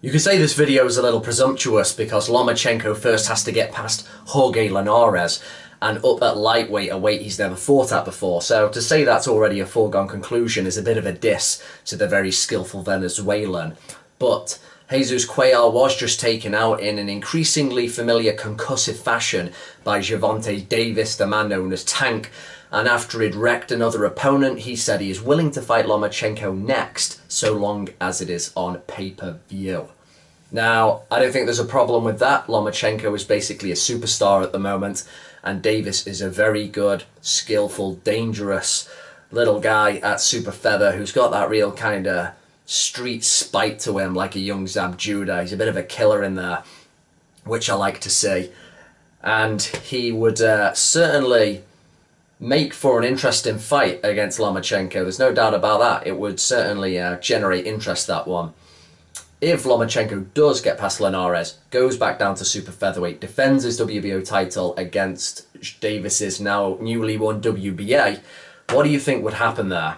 You could say this video is a little presumptuous because Lomachenko first has to get past Jorge Linares and up at lightweight, a weight he's never fought at before. So to say that's already a foregone conclusion is a bit of a diss to the very skillful Venezuelan. But Jesus Cuellar was just taken out in an increasingly familiar concussive fashion by Gervonta Davis, the man known as Tank. And after he'd wrecked another opponent, he said he is willing to fight Lomachenko next, so long as it is on pay-per-view. Now, I don't think there's a problem with that. Lomachenko is basically a superstar at the moment, and Davis is a very good, skillful, dangerous little guy at super feather who's got that real kind of street spite to him, like a young Zab Judah. He's a bit of a killer in there, which I like to see. And he would certainly make for an interesting fight against Lomachenko. There's no doubt about that. It would certainly generate interest, that one. If Lomachenko does get past Linares, goes back down to super featherweight, defends his WBO title against Davis's now newly won WBA, what do you think would happen there?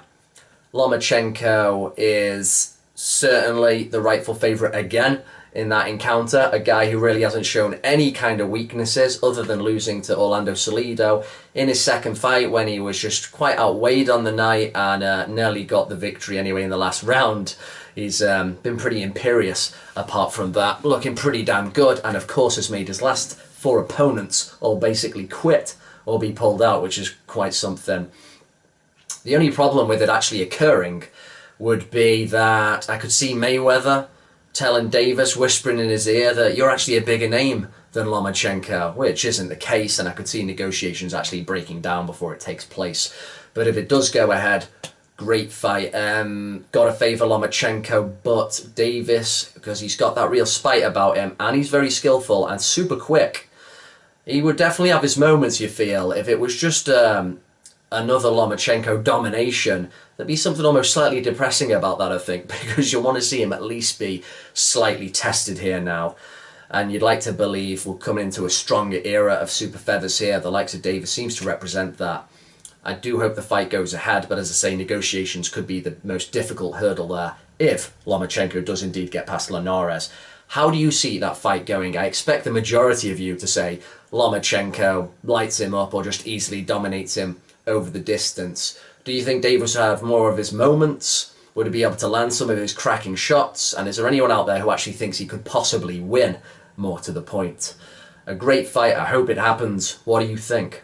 Lomachenko is certainly the rightful favourite again in that encounter, a guy who really hasn't shown any kind of weaknesses other than losing to Orlando Salido in his second fight when he was just quite outweighed on the night and nearly got the victory anyway in the last round. He's been pretty imperious apart from that, looking pretty damn good, and of course has made his last 4 opponents all basically quit or be pulled out, which is quite something. The only problem with it actually occurring would be that I could see Mayweather telling Davis, whispering in his ear that you're actually a bigger name than Lomachenko, which isn't the case, and I could see negotiations actually breaking down before it takes place. But if it does go ahead, great fight. Gotta favour Lomachenko, but Davis, because he's got that real spite about him, and he's very skillful and super quick, he would definitely have his moments, you feel. If it was just another Lomachenko domination, there'd be something almost slightly depressing about that, I think, because you want to see him at least be slightly tested here now. And you'd like to believe we're coming into a stronger era of super feathers here. The likes of Davis seems to represent that. I do hope the fight goes ahead, but as I say, negotiations could be the most difficult hurdle there if Lomachenko does indeed get past Linares. How do you see that fight going? I expect the majority of you to say Lomachenko lights him up or just easily dominates him over the distance. Do you think Davis will have more of his moments? Would he be able to land some of his cracking shots? And is there anyone out there who actually thinks he could possibly win, more to the point? A great fight. I hope it happens. What do you think?